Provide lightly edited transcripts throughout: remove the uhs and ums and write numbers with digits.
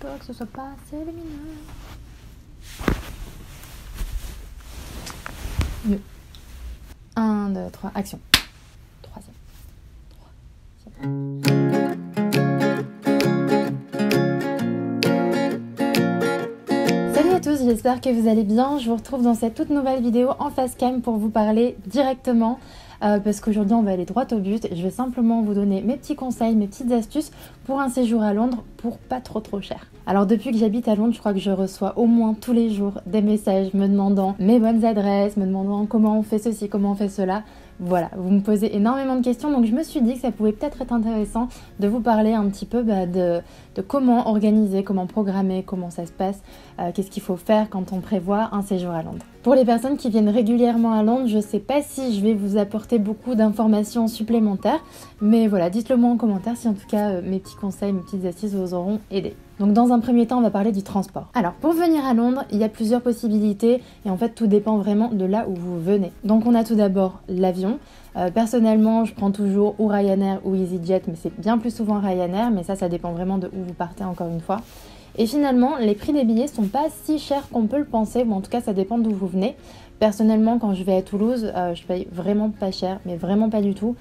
peur que ce soit pas assez lumineux. Mieux. 1, 2, 3, action. Troisième. Salut à tous, j'espère que vous allez bien. Je vous retrouve dans cette toute nouvelle vidéo en face cam pour vous parler directement. Parce qu'aujourd'hui on va aller droit au but. Je vais simplement vous donner mes petits conseils, mes petites astuces pour un séjour à Londres pour pas trop cher. Alors depuis que j'habite à Londres, je crois que je reçois au moins tous les jours des messages me demandant mes bonnes adresses, me demandant comment on fait ceci, comment on fait cela. Voilà, vous me posez énormément de questions, donc je me suis dit que ça pouvait peut-être être intéressant de vous parler un petit peu de comment organiser, comment programmer, comment ça se passe, qu'est-ce qu'il faut faire quand on prévoit un séjour à Londres. Pour les personnes qui viennent régulièrement à Londres, je ne sais pas si je vais vous apporter beaucoup d'informations supplémentaires, mais voilà, dites-le moi en commentaire si en tout cas mes petits conseils, mes petites astuces vous auront aidé. Donc dans un premier temps, on va parler du transport. Alors pour venir à Londres, il y a plusieurs possibilités et en fait tout dépend vraiment de là où vous venez. Donc on a tout d'abord l'avion. Personnellement, je prends toujours ou Ryanair ou EasyJet, mais c'est bien plus souvent Ryanair, mais ça dépend vraiment de où vous partez encore une fois. Et finalement, les prix des billets sont pas si chers qu'on peut le penser, bon en tout cas ça dépend d'où vous venez. Personnellement, quand je vais à Toulouse, je paye vraiment pas cher, mais vraiment pas du tout.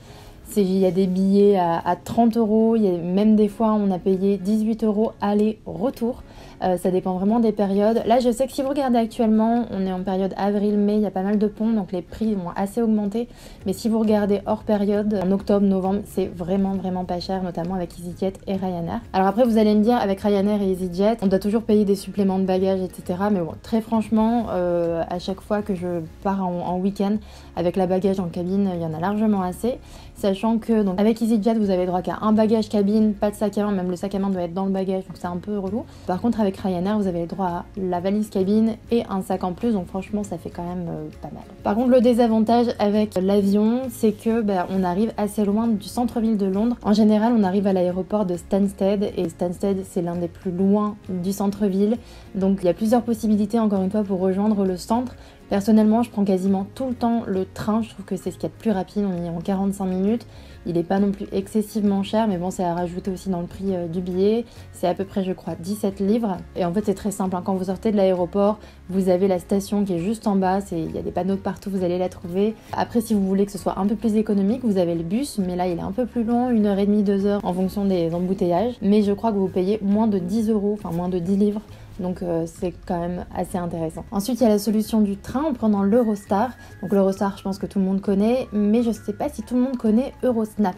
Il y a des billets à 30 €, il y a même des fois on a payé 18 € aller-retour. Ça dépend vraiment des périodes. Là je sais que si vous regardez actuellement, on est en période avril-mai, il y a pas mal de ponts, donc les prix vont assez augmenter. Mais si vous regardez hors période, en octobre, novembre, c'est vraiment pas cher, notamment avec EasyJet et Ryanair. Alors après vous allez me dire, avec Ryanair et EasyJet, on doit toujours payer des suppléments de bagages, etc. Mais bon, très franchement, à chaque fois que je pars en week-end, avec la bagage en cabine, il y en a largement assez. Sachant que donc, avec EasyJet, vous avez droit qu'à un bagage cabine, pas de sac à main, même le sac à main doit être dans le bagage, donc c'est un peu relou. Par contre, avec Ryanair, vous avez le droit à la valise cabine et un sac en plus, donc franchement, ça fait quand même pas mal. Par contre, le désavantage avec l'avion, c'est que on arrive assez loin du centre-ville de Londres. En général, on arrive à l'aéroport de Stansted, et Stansted, c'est l'un des plus loin du centre-ville. Donc, il y a plusieurs possibilités, encore une fois, pour rejoindre le centre. Personnellement, je prends quasiment tout le temps le train, je trouve que c'est ce qu'il y a de plus rapide, on y est en 45 minutes. Il n'est pas non plus excessivement cher, mais bon, c'est à rajouter aussi dans le prix du billet. C'est à peu près, je crois, 17 livres. Et en fait, c'est très simple, hein. Quand vous sortez de l'aéroport, vous avez la station qui est juste en bas. Il y a des panneaux de partout, vous allez la trouver. Après, si vous voulez que ce soit un peu plus économique, vous avez le bus, mais là, il est un peu plus long, 1h30, 2h, en fonction des embouteillages. Mais je crois que vous payez moins de 10 €, enfin moins de 10 livres. Donc c'est quand même assez intéressant. Ensuite, il y a la solution du train en prenant l'Eurostar. Donc l'Eurostar, je pense que tout le monde connaît, mais je ne sais pas si tout le monde connaît Eurosnap.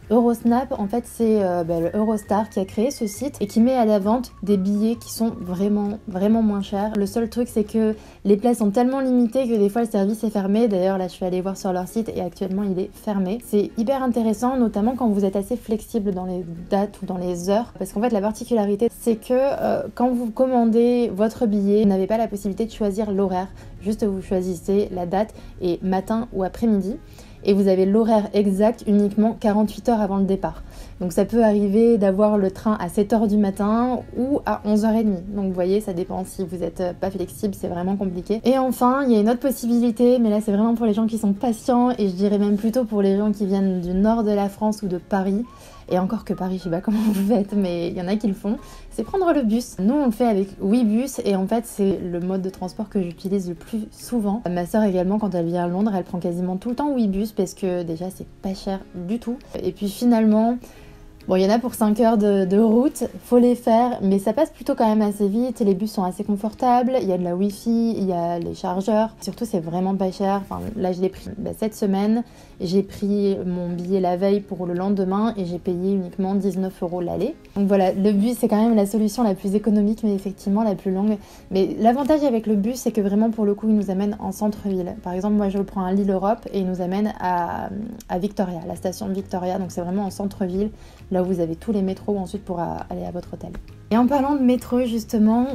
Eurosnap, en fait, c'est le Eurostar qui a créé ce site et qui met à la vente des billets qui sont vraiment moins chers. Le seul truc, c'est que les places sont tellement limitées que des fois le service est fermé. D'ailleurs, là, je suis allée voir sur leur site et actuellement, il est fermé. C'est hyper intéressant, notamment quand vous êtes assez flexible dans les dates ou dans les heures. Parce qu'en fait, la particularité, c'est que quand vous commandez votre billet, vous n'avez pas la possibilité de choisir l'horaire. Juste, vous choisissez la date et matin ou après-midi. Et vous avez l'horaire exact uniquement 48 heures avant le départ. Donc ça peut arriver d'avoir le train à 7 h du matin ou à 11h30. Donc vous voyez, ça dépend si vous n'êtes pas flexible, c'est vraiment compliqué. Et enfin, il y a une autre possibilité, mais là c'est vraiment pour les gens qui sont patients et je dirais même plutôt pour les gens qui viennent du nord de la France ou de Paris. Et encore que Paris, je sais pas comment vous faites, mais il y en a qui le font, c'est prendre le bus. Nous, on le fait avec Ouibus et en fait, c'est le mode de transport que j'utilise le plus souvent. Ma sœur également, quand elle vient à Londres, elle prend quasiment tout le temps Ouibus parce que déjà, c'est pas cher du tout. Et puis finalement, bon, il y en a pour 5 heures de route, faut les faire, mais ça passe plutôt quand même assez vite. Les bus sont assez confortables, il y a de la Wi-Fi, il y a les chargeurs. Surtout, c'est vraiment pas cher. Enfin, là, je l'ai pris cette semaine. J'ai pris mon billet la veille pour le lendemain et j'ai payé uniquement 19 € l'aller. Donc voilà, le bus, c'est quand même la solution la plus économique, mais effectivement la plus longue. Mais l'avantage avec le bus, c'est que vraiment, pour le coup, il nous amène en centre-ville. Par exemple, moi, je le prends à Lille Europe et il nous amène à Victoria, la station de Victoria. Donc c'est vraiment en centre-ville, là où vous avez tous les métros ensuite pour aller à votre hôtel. Et en parlant de métro justement,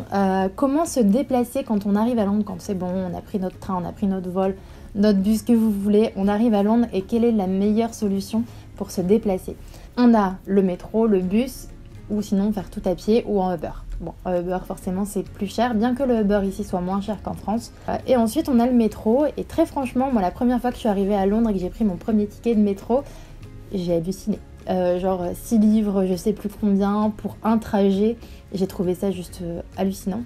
comment se déplacer quand on arrive à Londres, quand c'est bon, on a pris notre train, on a pris notre vol, notre bus que vous voulez, on arrive à Londres et quelle est la meilleure solution pour se déplacer? On a le métro, le bus ou sinon faire tout à pied ou en Uber. Bon, Uber forcément c'est plus cher, bien que le Uber ici soit moins cher qu'en France. Et ensuite on a le métro et très franchement, moi la première fois que je suis arrivée à Londres et que j'ai pris mon premier ticket de métro, j'ai halluciné. genre 6 livres, je sais plus combien, pour un trajet. J'ai trouvé ça juste hallucinant.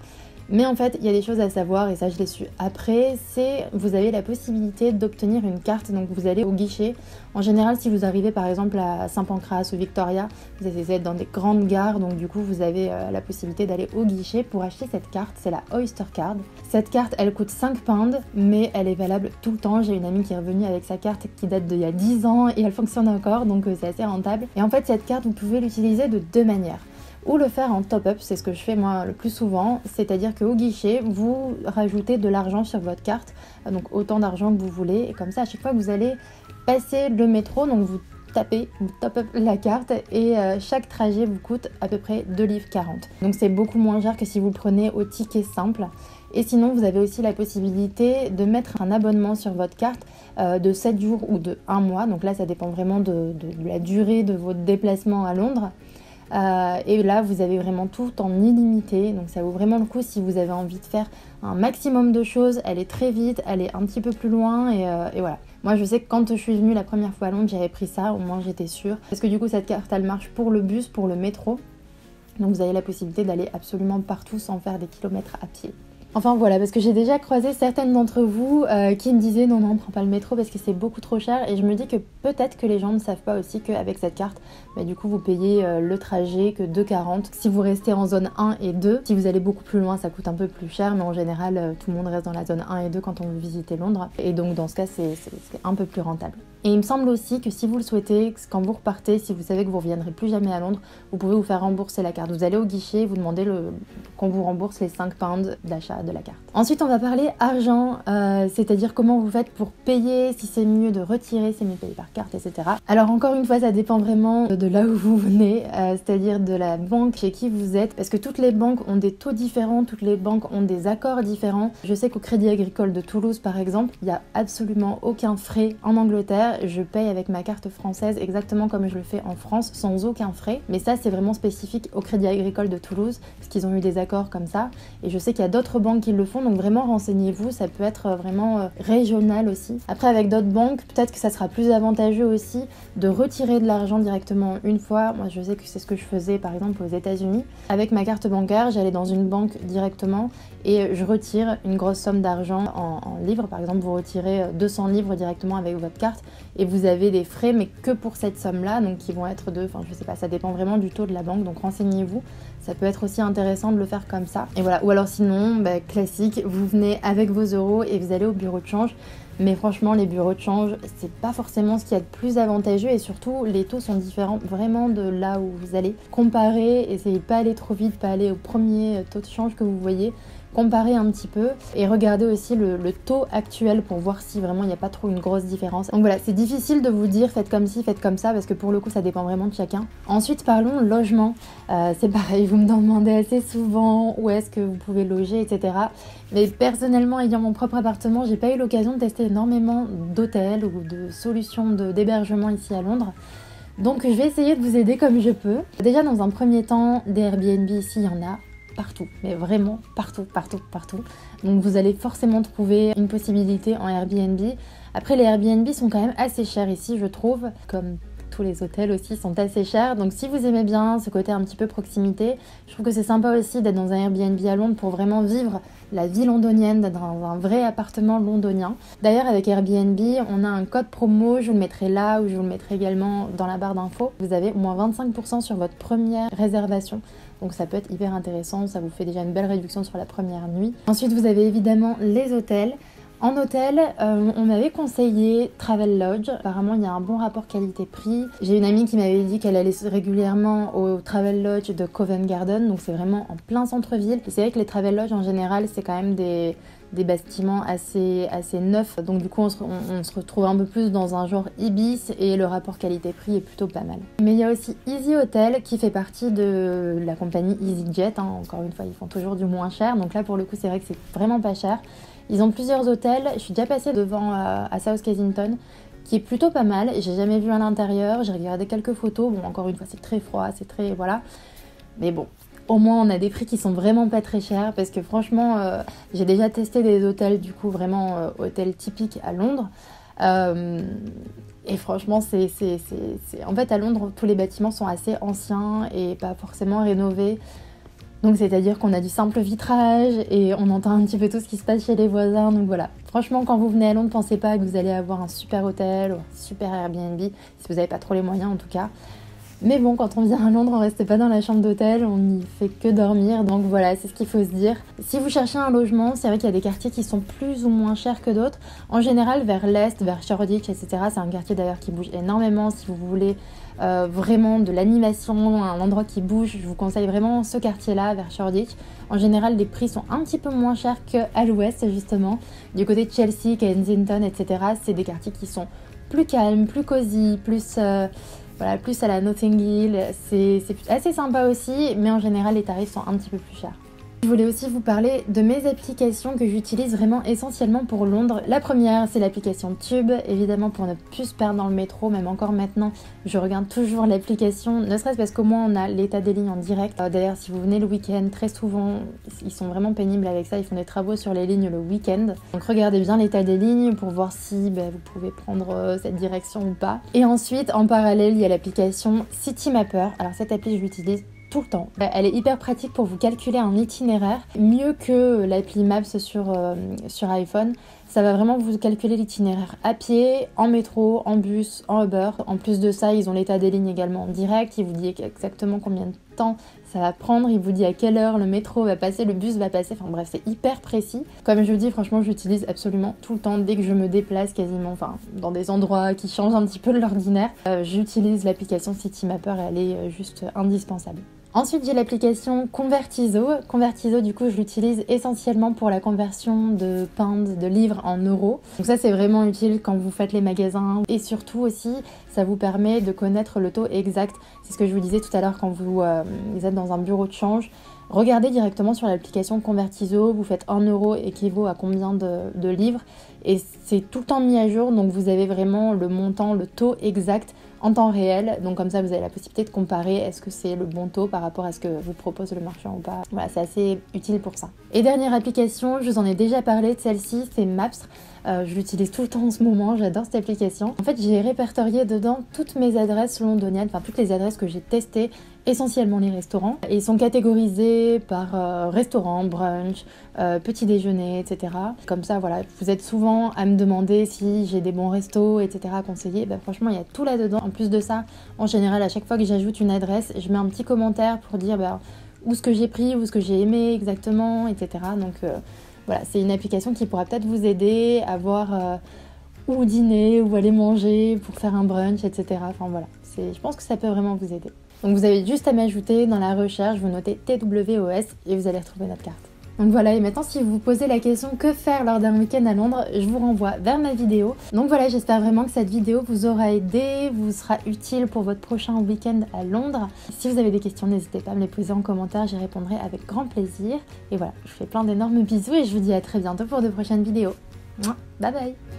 Mais en fait, il y a des choses à savoir, et ça je l'ai su après, c'est vous avez la possibilité d'obtenir une carte, donc vous allez au guichet. En général, si vous arrivez par exemple à Saint-Pancras ou Victoria, vous allez être dans des grandes gares, donc du coup vous avez la possibilité d'aller au guichet pour acheter cette carte, c'est la Oyster Card. Cette carte, elle coûte 5 pounds, mais elle est valable tout le temps. J'ai une amie qui est revenue avec sa carte qui date d'il y a 10 ans et elle fonctionne encore, donc c'est assez rentable. Et en fait, cette carte, vous pouvez l'utiliser de 2 manières. Ou le faire en top-up, c'est ce que je fais moi le plus souvent, c'est-à-dire qu'au guichet, vous rajoutez de l'argent sur votre carte, donc autant d'argent que vous voulez, et comme ça à chaque fois que vous allez passer le métro, donc vous tapez, vous top-up la carte, et chaque trajet vous coûte à peu près 2,40 livres. Donc c'est beaucoup moins cher que si vous le prenez au ticket simple. Et sinon, vous avez aussi la possibilité de mettre un abonnement sur votre carte de 7 jours ou de 1 mois, donc là ça dépend vraiment de la durée de votre déplacement à Londres. Et là vous avez vraiment tout en illimité, donc ça vaut vraiment le coup si vous avez envie de faire un maximum de choses. Elle est très vite, elle est un petit peu plus loin et voilà. Moi je sais que quand je suis venue la première fois à Londres, j'avais pris ça, au moins j'étais sûre, parce que du coup cette carte elle marche pour le bus, pour le métro, donc vous avez la possibilité d'aller absolument partout sans faire des kilomètres à pied. Enfin voilà, parce que j'ai déjà croisé certaines d'entre vous qui me disaient non, prends pas le métro parce que c'est beaucoup trop cher, et je me dis que peut-être que les gens ne savent pas aussi qu'avec cette carte, du coup vous payez le trajet que 2,40 €. Si vous restez en zone 1 et 2, si vous allez beaucoup plus loin ça coûte un peu plus cher, mais en général tout le monde reste dans la zone 1 et 2 quand on veut visiter Londres, et donc dans ce cas c'est un peu plus rentable. Et il me semble aussi que si vous le souhaitez, quand vous repartez, si vous savez que vous ne reviendrez plus jamais à Londres, vous pouvez vous faire rembourser la carte. Vous allez au guichet, vous demandez qu'on vous rembourse les 5 pounds d'achat de la carte. Ensuite, on va parler argent, c'est-à-dire comment vous faites pour payer, si c'est mieux de retirer, c'est mieux de payer par carte, etc. Alors encore une fois, ça dépend vraiment de là où vous venez, c'est-à-dire de la banque chez qui vous êtes, parce que toutes les banques ont des taux différents, toutes les banques ont des accords différents. Je sais qu'au Crédit Agricole de Toulouse, par exemple, il n'y a absolument aucun frais en Angleterre. Je paye avec ma carte française exactement comme je le fais en France, sans aucun frais. Mais ça, c'est vraiment spécifique au Crédit Agricole de Toulouse, parce qu'ils ont eu des accords comme ça. Et je sais qu'il y a d'autres banques qui le font, donc vraiment renseignez-vous, ça peut être vraiment régional aussi. Après, avec d'autres banques, peut-être que ça sera plus avantageux aussi de retirer de l'argent directement une fois. Moi, je sais que c'est ce que je faisais par exemple aux États-Unis. Avec ma carte bancaire, j'allais dans une banque directement et je retire une grosse somme d'argent en livres. Par exemple, vous retirez 200 livres directement avec votre carte et vous avez des frais, mais que pour cette somme-là, donc qui vont être je sais pas, ça dépend vraiment du taux de la banque, donc renseignez-vous. Ça peut être aussi intéressant de le faire comme ça. Et voilà. Ou alors sinon, classique, vous venez avec vos euros et vous allez au bureau de change. Mais franchement, les bureaux de change, c'est pas forcément ce qu'il y a de plus avantageux, et surtout, les taux sont différents vraiment de là où vous allez. Comparez, essayez pas aller trop vite, pas aller au premier taux de change que vous voyez. Comparez un petit peu et regardez aussi le taux actuel pour voir si vraiment il n'y a pas trop une grosse différence. Donc voilà, c'est difficile de vous dire faites comme ci, faites comme ça, parce que pour le coup ça dépend vraiment de chacun. Ensuite parlons logement. C'est pareil, vous me demandez assez souvent où est-ce que vous pouvez loger, etc. Mais personnellement, ayant mon propre appartement, j'ai pas eu l'occasion de tester énormément d'hôtels ou de solutions d'hébergement ici à Londres. Donc je vais essayer de vous aider comme je peux. Déjà dans un premier temps, des Airbnb ici, il y en a partout, mais vraiment partout. Donc vous allez forcément trouver une possibilité en Airbnb. Après, les Airbnb sont quand même assez chers ici, je trouve, comme tous les hôtels aussi sont assez chers. Donc si vous aimez bien ce côté un petit peu proximité, je trouve que c'est sympa aussi d'être dans un Airbnb à Londres pour vraiment vivre la vie londonienne, d'être dans un vrai appartement londonien. D'ailleurs, avec Airbnb, on a un code promo, je vous le mettrai là ou je vous le mettrai également dans la barre d'infos. Vous avez au moins 25% sur votre première réservation. Donc ça peut être hyper intéressant, ça vous fait déjà une belle réduction sur la première nuit. Ensuite, vous avez évidemment les hôtels. En hôtel, on m'avait conseillé Travelodge. Apparemment, il y a un bon rapport qualité-prix. J'ai une amie qui m'avait dit qu'elle allait régulièrement au Travelodge de Covent Garden, donc c'est vraiment en plein centre-ville. Et c'est vrai que les Travelodge en général, c'est quand même des bâtiments assez neufs, donc du coup on se retrouve un peu plus dans un genre Ibis et le rapport qualité-prix est plutôt pas mal. Mais il y a aussi Easy Hotel qui fait partie de la compagnie EasyJet, encore une fois ils font toujours du moins cher, donc là pour le coup c'est vrai que c'est vraiment pas cher. Ils ont plusieurs hôtels, je suis déjà passée devant à South Kensington qui est plutôt pas mal, j'ai jamais vu à l'intérieur, j'ai regardé quelques photos, bon encore une fois c'est très froid, c'est très voilà, mais bon. Au moins on a des prix qui sont vraiment pas très chers, parce que franchement j'ai déjà testé des hôtels du coup vraiment hôtels typiques à Londres. Et franchement, en fait, à Londres, tous les bâtiments sont assez anciens et pas forcément rénovés. Donc c'est-à-dire qu'on a du simple vitrage et on entend un petit peu tout ce qui se passe chez les voisins. Donc voilà, franchement, quand vous venez à Londres, pensez pas que vous allez avoir un super hôtel ou un super Airbnb, si vous n'avez pas trop les moyens en tout cas. Mais bon, quand on vient à Londres, on reste pas dans la chambre d'hôtel, on n'y fait que dormir. Donc voilà, c'est ce qu'il faut se dire. Si vous cherchez un logement, c'est vrai qu'il y a des quartiers qui sont plus ou moins chers que d'autres. En général, vers l'est, vers Shoreditch, etc. C'est un quartier d'ailleurs qui bouge énormément. Si vous voulez vraiment de l'animation, un endroit qui bouge, je vous conseille vraiment ce quartier-là, vers Shoreditch. En général, les prix sont un petit peu moins chers qu'à l'ouest, justement. Du côté de Chelsea, Kensington, etc. C'est des quartiers qui sont plus calmes, plus cosy, plus... Voilà, plus à la Notting Hill, c'est assez sympa aussi, mais en général les tarifs sont un petit peu plus chers. Je voulais aussi vous parler de mes applications que j'utilise vraiment essentiellement pour Londres. La première, c'est l'application Tube, évidemment pour ne plus se perdre dans le métro, même encore maintenant, je regarde toujours l'application, ne serait-ce parce qu'au moins on a l'état des lignes en direct. D'ailleurs, si vous venez le week-end, très souvent, ils sont vraiment pénibles avec ça, ils font des travaux sur les lignes le week-end. Donc regardez bien l'état des lignes pour voir si vous pouvez prendre cette direction ou pas. Et ensuite, en parallèle, il y a l'application Citymapper. Alors cette appli, je l'utilise tout le temps. Elle est hyper pratique pour vous calculer un itinéraire, mieux que l'appli Maps sur iPhone. Ça va vraiment vous calculer l'itinéraire à pied, en métro, en bus, en Uber. En plus de ça, ils ont l'état des lignes également en direct. Il vous dit exactement combien de temps ça va prendre. Il vous dit à quelle heure le métro va passer, le bus va passer. Enfin bref, c'est hyper précis. Comme je vous dis, franchement, j'utilise absolument tout le temps. Dès que je me déplace quasiment, dans des endroits qui changent un petit peu de l'ordinaire, j'utilise l'application Citymapper et elle est juste indispensable. Ensuite, j'ai l'application Convertizo. Convertizo, du coup, je l'utilise essentiellement pour la conversion de pounds, de livres en euros. Donc ça, c'est vraiment utile quand vous faites les magasins. Et surtout aussi, ça vous permet de connaître le taux exact. C'est ce que je vous disais tout à l'heure quand vous êtes dans un bureau de change. Regardez directement sur l'application Convertizo, vous faites 1 euro équivaut à combien de livres. Et c'est tout le temps mis à jour, donc vous avez vraiment le montant, le taux exact en temps réel. Donc comme ça, vous avez la possibilité de comparer est-ce que c'est le bon taux par rapport à ce que vous propose le marchand ou pas. Voilà, c'est assez utile pour ça. Et dernière application, je vous en ai déjà parlé de celle-ci, c'est Maps. Je l'utilise tout le temps en ce moment, j'adore cette application. En fait, j'ai répertorié dedans toutes mes adresses londoniennes, enfin toutes les adresses que j'ai testées, essentiellement les restaurants. Et ils sont catégorisés par restaurant, brunch, petit déjeuner, etc. Comme ça, voilà, vous êtes souvent à me demander si j'ai des bons restos, etc. à conseiller. Franchement, il y a tout là-dedans. En plus de ça, en général, à chaque fois que j'ajoute une adresse, je mets un petit commentaire pour dire où ce que j'ai pris, où ce que j'ai aimé exactement, etc. Donc voilà, c'est une application qui pourra peut-être vous aider à voir où dîner, où aller manger, pour faire un brunch, etc. Enfin voilà, je pense que ça peut vraiment vous aider. Donc vous avez juste à m'ajouter dans la recherche, vous notez TWOS et vous allez retrouver notre carte. Donc voilà, et maintenant si vous vous posez la question que faire lors d'un week-end à Londres, je vous renvoie vers ma vidéo. Donc voilà, j'espère vraiment que cette vidéo vous aura aidé, vous sera utile pour votre prochain week-end à Londres. Si vous avez des questions, n'hésitez pas à me les poser en commentaire, j'y répondrai avec grand plaisir. Et voilà, je vous fais plein d'énormes bisous et je vous dis à très bientôt pour de prochaines vidéos. Bye bye!